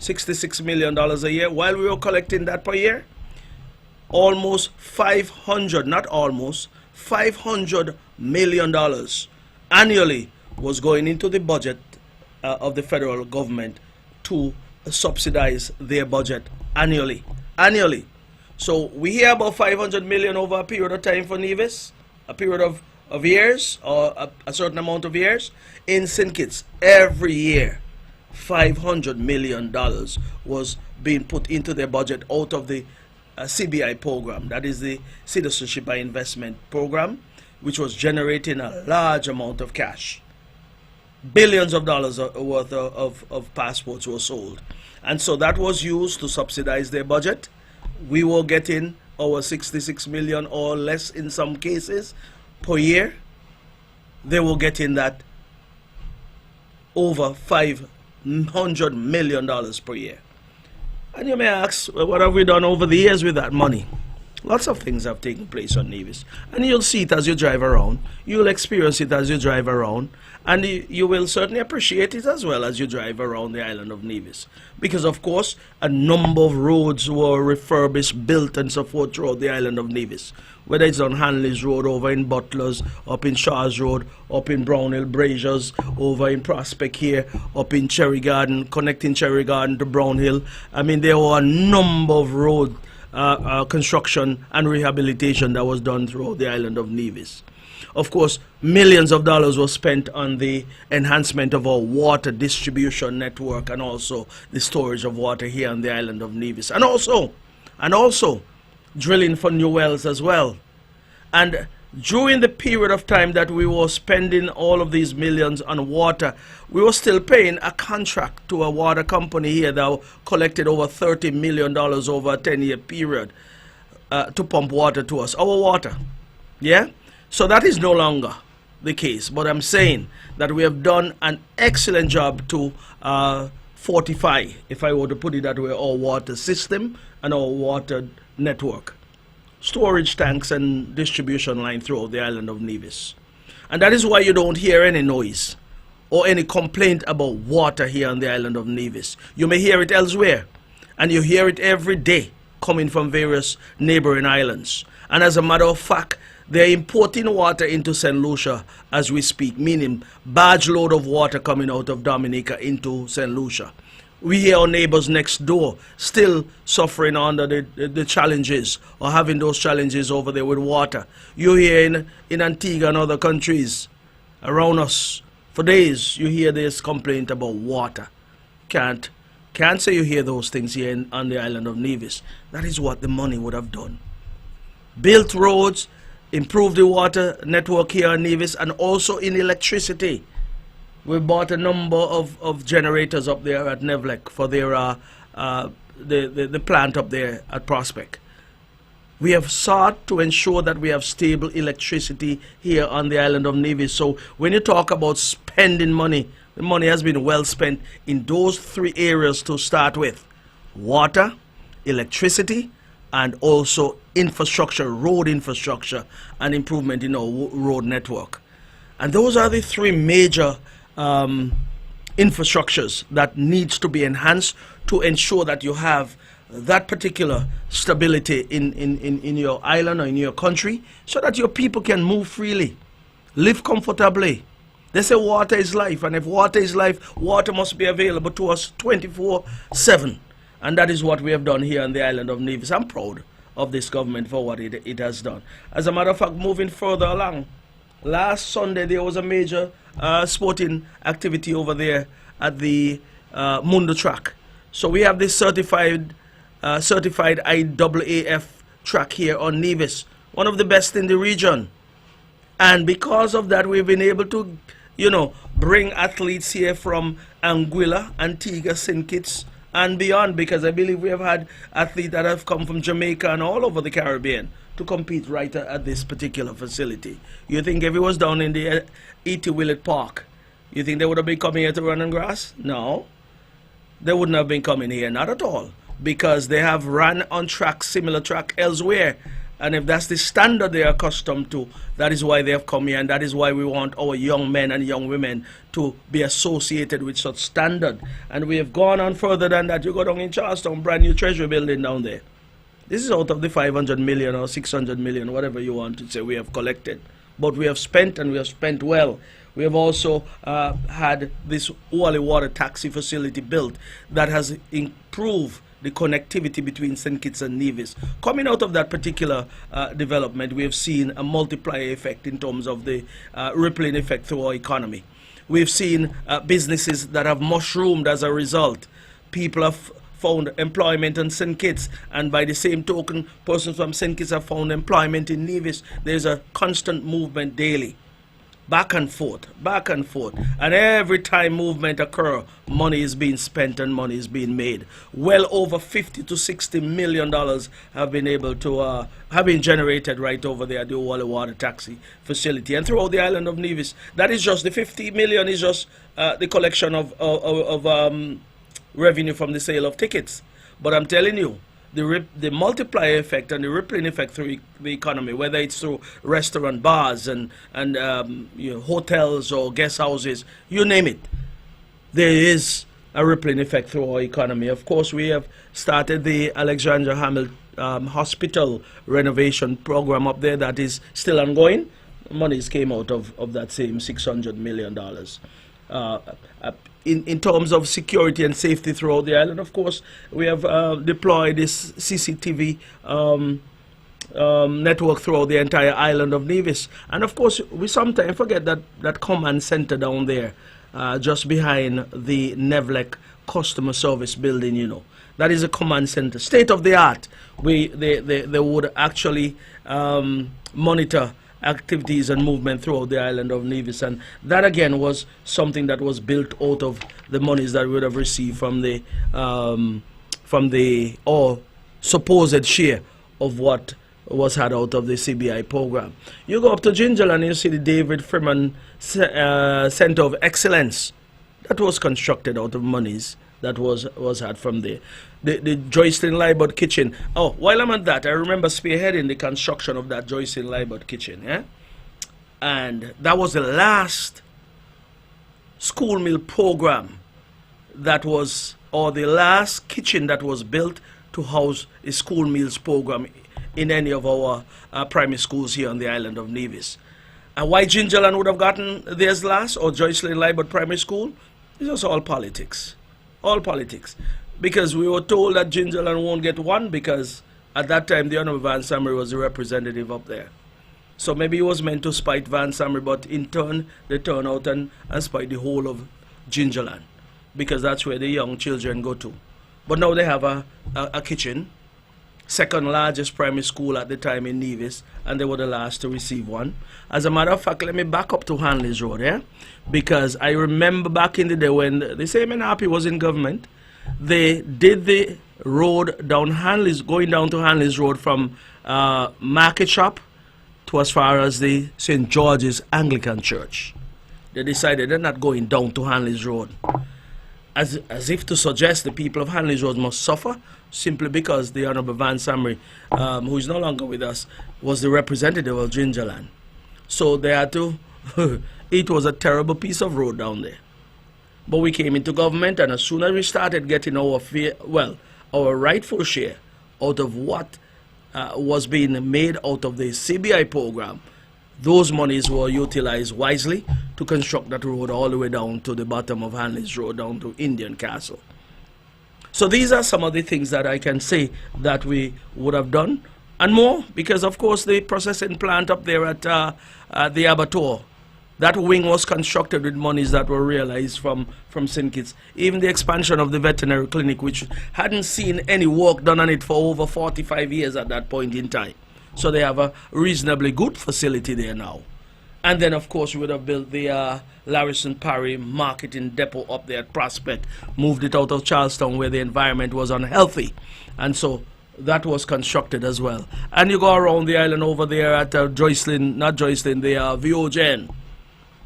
Speaker 5: $66 million a year, while we were collecting that per year, almost $500 million annually was going into the budget of the federal government to subsidize their budget annually. So we hear about 500 million over a period of time for Nevis, a period of years or a certain amount of years. In St. Kitts, every year, $500 million was being put into their budget out of the CBI program, that is the Citizenship by Investment program, which was generating a large amount of cash. Billions of dollars worth of passports were sold. And so that was used to subsidize their budget. We were getting our 66 million or less in some cases per year. They were getting that over $500 million per year. And you may ask, well, what have we done over the years with that money? Lots of things have taken place on Nevis. And you'll see it as you drive around. You'll experience it as you drive around. And you will certainly appreciate it as well as you drive around the island of Nevis. Because, of course, a number of roads were refurbished, built, and so forth throughout the island of Nevis. Whether it's on Hanley's Road, over in Butlers, up in Shaw's Road, up in Brownhill Braziers, over in Prospect here, up in Cherry Garden, connecting Cherry Garden to Brownhill. I mean, there were a number of road construction and rehabilitation that was done throughout the island of Nevis. Of course, millions of dollars were spent on the enhancement of our water distribution network and also the storage of water here on the island of Nevis. And also drilling for new wells as well. And during the period of time that we were spending all of these millions on water, we were still paying a contract to a water company here that collected over $30 million over a 10-year period to pump water to us, our water. Yeah? So that is no longer the case. But I'm saying that we have done an excellent job to fortify, if I were to put it that way, our water system and our water network, storage tanks and distribution line throughout the island of Nevis. And that is why you don't hear any noise or any complaint about water here on the island of Nevis. You may hear it elsewhere, and you hear it every day coming from various neighboring islands. And as a matter of fact, they're importing water into St. Lucia as we speak, meaning barge load of water coming out of Dominica into St. Lucia. We hear our neighbors next door still suffering under the challenges or having those challenges over there with water. You hear in Antigua and other countries around us, for days you hear this complaint about water. Can't say you hear those things here on the island of Nevis. That is what the money would have done. Built roads, improved the water network here on Nevis, and also in electricity. We bought a number of generators up there at Nevlec for their the plant up there at Prospect. We have sought to ensure that we have stable electricity here on the island of Nevis. So when you talk about spending money, the money has been well spent in those three areas to start with: water, electricity, and also infrastructure, road infrastructure, and improvement in our road network. And those are the three major infrastructures that needs to be enhanced to ensure that you have that particular stability in your island or in your country, so that your people can move freely, live comfortably. They say water is life, and if water is life, water must be available to us 24/7. And that is what we have done here on the island of Nevis. I'm proud of this government for what it has done. As a matter of fact, moving further along, Last Sunday there was a major sporting activity over there at the Mundo track. So we have this certified IAAF track here on Nevis, one of the best in the region. And because of that, we've been able to, bring athletes here from Anguilla, Antigua, St. Kitts, and beyond, because I believe we have had athletes that have come from Jamaica and all over the Caribbean to compete right at this particular facility. You think if it was down in the E.T. Willett Park, you think they would have been coming here to run on grass? No. They wouldn't have been coming here, not at all, because they have run on track, similar track elsewhere. And if that's the standard they are accustomed to, that is why they have come here, and that is why we want our young men and young women to be associated with such standard. And we have gone on further than that. You go down in Charleston, brand new treasury building down there. This is out of the 500 million or 600 million, whatever you want to say, we have collected. But we have spent, and we have spent well. We have also had this Wally water taxi facility built that has improved the connectivity between St. Kitts and Nevis. Coming out of that particular development, we have seen a multiplier effect in terms of the rippling effect through our economy. We've seen businesses that have mushroomed as a result. People have found employment in St. Kitts, and by the same token, persons from St. Kitts have found employment in Nevis. There's a constant movement daily. Back and forth, and every time movement occur, money is being spent and money is being made. Well over $50 to $60 million have been able to have been generated right over there at the Wally Water Taxi facility and throughout the island of Nevis. That is just the 50 million is just the collection of revenue from the sale of tickets. But I'm telling you, the multiplier effect and the rippling effect through the economy, whether it's through restaurant, bars, and hotels or guest houses, you name it, there is a rippling effect through our economy. Of course, we have started the Alexander Hamilton Hospital renovation program up there that is still ongoing. Monies came out of that same $600 million. In terms of security and safety throughout the island, of course, we have deployed this CCTV network throughout the entire island of Nevis. And of course, we sometimes forget that command center down there, just behind the Nevlec customer service building, That is a command center, state of the art. They would actually monitor activities and movement throughout the island of Nevis, and that again was something that was built out of the monies that we would have received from the supposed share of what was had out of the CBI program. You go up to Gingerland and you see the David Freeman Center of Excellence that was constructed out of monies that was had from the Joycelyn Libert kitchen. Oh, while I'm at that, I remember spearheading the construction of that Joycelyn Libert kitchen, yeah? And that was the last school meal program that was, or the last kitchen that was built to house a school meals program in any of our primary schools here on the island of Nevis. And why Gingerland would have gotten theirs last, or Joycelyn Libert Primary School? It's just all politics. All politics. Because we were told that Gingerland won't get one because at that time the Honorable Van Samry was the representative up there. So maybe it was meant to spite Van Samry, but in turn they turn out and spite the whole of Gingerland, because that's where the young children go to. But now they have a kitchen, second largest primary school at the time in Nevis, and they were the last to receive one. As a matter of fact, let me back up to Hanley's Road, yeah? Because I remember back in the day when the same NRP was in government, they did the road down Hanley's, going down to Hanley's Road from Market Shop to as far as the St. George's Anglican Church. They decided they're not going down to Hanley's Road. As if to suggest the people of Hanley's Road must suffer simply because the Honorable Van Samry, who is no longer with us, was the representative of Gingerland. So they had to, it was a terrible piece of road down there. But we came into government, and as soon as we started getting our rightful share out of what was being made out of the CBI program, those monies were utilized wisely to construct that road all the way down to the bottom of Hanley's Road, down to Indian Castle. So these are some of the things that I can say that we would have done and more, because of course the processing plant up there at the abattoir, that wing was constructed with monies that were realized from St. Kitts. Even the expansion of the veterinary clinic, which hadn't seen any work done on it for over 45 years at that point in time. So they have a reasonably good facility there now. And then, of course, we would have built the Larrison Parry marketing depot up there at Prospect, moved it out of Charlestown where the environment was unhealthy. And so that was constructed as well. And you go around the island over there at Joycelyn, not Joycelyn, the Viogen.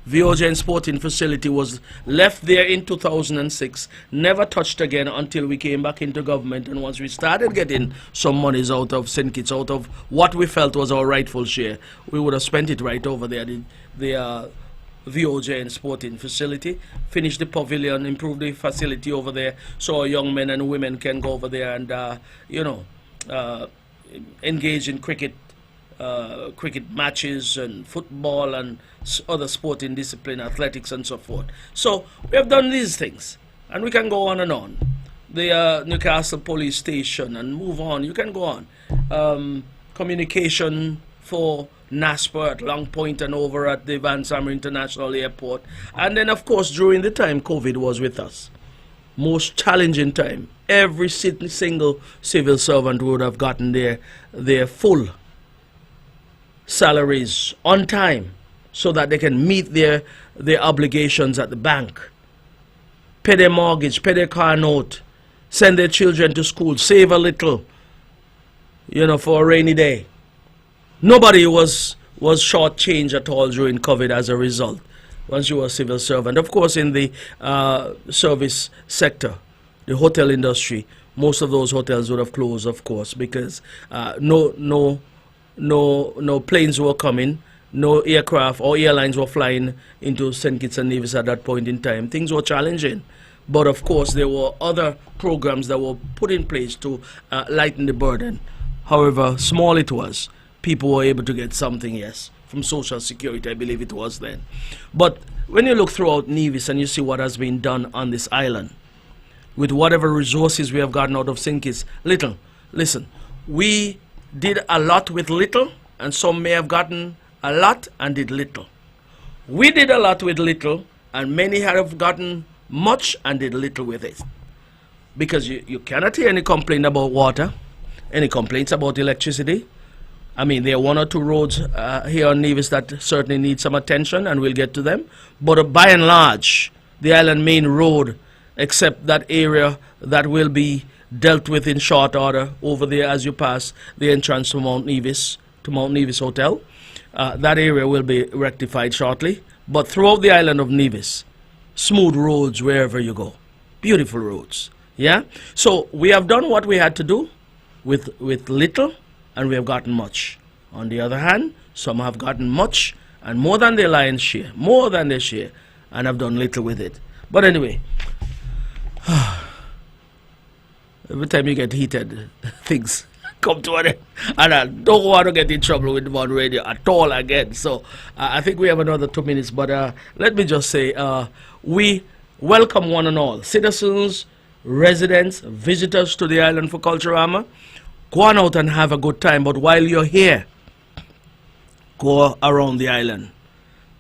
Speaker 5: Viogen Sporting Facility was left there in 2006, never touched again until we came back into government. And once we started getting some monies out of St. Kitts, out of what we felt was our rightful share, we would have spent it right over there, the Viogen Sporting Facility, finished the pavilion, improved the facility over there so our young men and women can go over there and, engage in cricket matches and football and other sporting discipline, athletics and so forth. So we have done these things, and we can go on and on. The Newcastle police station, and move on. You can go on. Communication for NASPA at Long Point and over at the Van Summer International Airport. And then, of course, during the time COVID was with us, most challenging time, every single civil servant would have gotten their full salaries on time so that they can meet their obligations at the bank, pay their mortgage, pay their car note, send their children to school, save a little, for a rainy day. Nobody was shortchanged at all during COVID as a result, once you were a civil servant. Of course, in the service sector, the hotel industry, most of those hotels would have closed, of course, because no planes were coming, no aircraft or airlines were flying into St. Kitts and Nevis at that point in time. Things were challenging. But of course, there were other programs that were put in place to lighten the burden. However small it was, people were able to get something, yes, from Social Security, I believe it was then. But when you look throughout Nevis and you see what has been done on this island, with whatever resources we have gotten out of St. Kitts, little. Listen, we did a lot with little, and some may have gotten a lot and did little. We did a lot with little, and many have gotten much and did little with it. Because you cannot hear any complaint about water, any complaints about electricity. I mean, there are one or two roads here on Nevis that certainly need some attention, and we'll get to them. But by and large, the island main road, except that area that will be dealt with in short order over there as you pass the entrance to Mount Nevis Hotel. That area will be rectified shortly. But throughout the island of Nevis, smooth roads wherever you go. Beautiful roads. Yeah? So we have done what we had to do with little, and we have gotten much. On the other hand, some have gotten much and more than their lion's share, more than their share, and have done little with it. But anyway, every time you get heated, things come to an end. And I don't want to get in trouble with One Radio at all again. So I think we have another 2 minutes. But let me just say, we welcome one and all, citizens, residents, visitors to the island for Culturama. Go on out and have a good time. But while you're here, go around the island.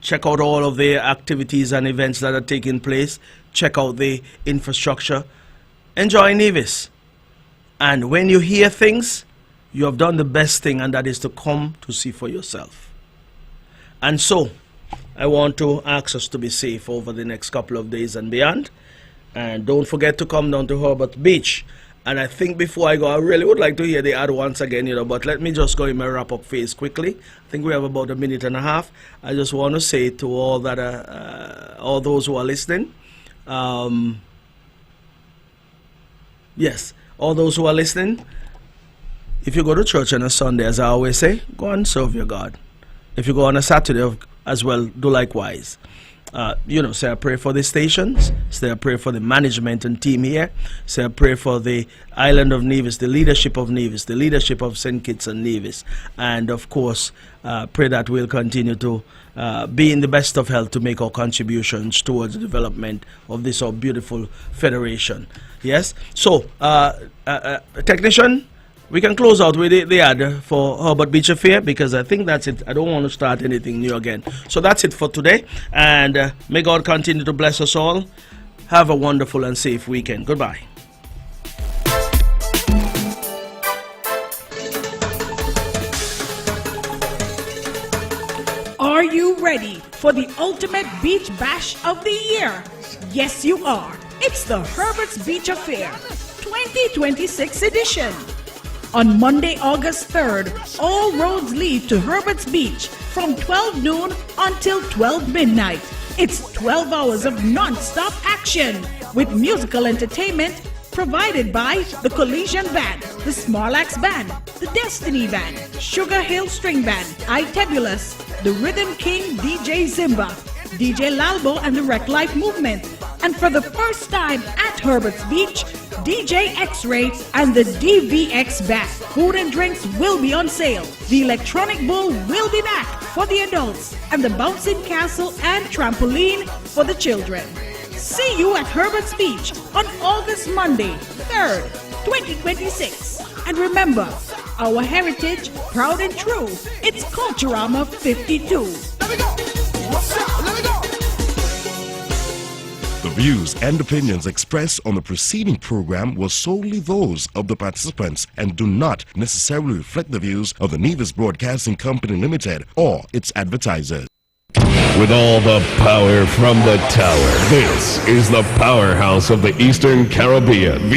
Speaker 5: Check out all of the activities and events that are taking place. Check out the infrastructure. Enjoy Nevis. And when you hear things, you have done the best thing, and that is to come to see for yourself. And so, I want to ask us to be safe over the next couple of days and beyond. And don't forget to come down to Herbert Beach. And I think before I go, I really would like to hear the ad once again, but let me just go in my wrap-up phase quickly. I think we have about a minute and a half. I just want to say to all that, all those who are listening, yes, all those who are listening, if you go to church on a Sunday, as I always say, go and serve your God. If you go on a Saturday as well, do likewise. Say a prayer for the stations, say a prayer for the management and team here, say a prayer for the island of Nevis, the leadership of Nevis, the leadership of St. Kitts and Nevis, and of course, pray that we'll continue to be in the best of health to make our contributions towards the development of this beautiful federation. Yes? So, technician, We can close out with the ad for Herbert Beach Affair because I think that's it. I don't want to start anything new again. So that's it for today. And may God continue to bless us all. Have a wonderful and safe weekend. Goodbye.
Speaker 2: Are you ready for the ultimate beach bash of the year? Yes, you are. It's the Herbert's Beach Affair 2026 edition. On Monday, August 3rd, all roads lead to Herbert's Beach from 12 noon until 12 midnight. It's 12 hours of non-stop action with musical entertainment provided by the Collision Band, the Smarlax Band, the Destiny Band, Sugar Hill String Band, Itebulus, the Rhythm King DJ Zimba, DJ Lalbo and the Wreck Life Movement. And for the first time at Herbert's Beach, DJ X-Ray and the DVX Band. Food and drinks will be on sale. The Electronic Bull will be back for the adults and the Bouncing Castle and Trampoline for the children. See you at Herbert's Beach on August Monday, 3rd, 2026. And remember, our heritage, proud and true. It's Culturama 52.
Speaker 1: Let me go. What's up? Let me go.
Speaker 4: The views and opinions expressed on the preceding program were solely those of the participants and do not necessarily reflect the views of the Nevis Broadcasting Company Limited or its advertisers.
Speaker 3: With all the power from the tower, this is the powerhouse of the Eastern Caribbean,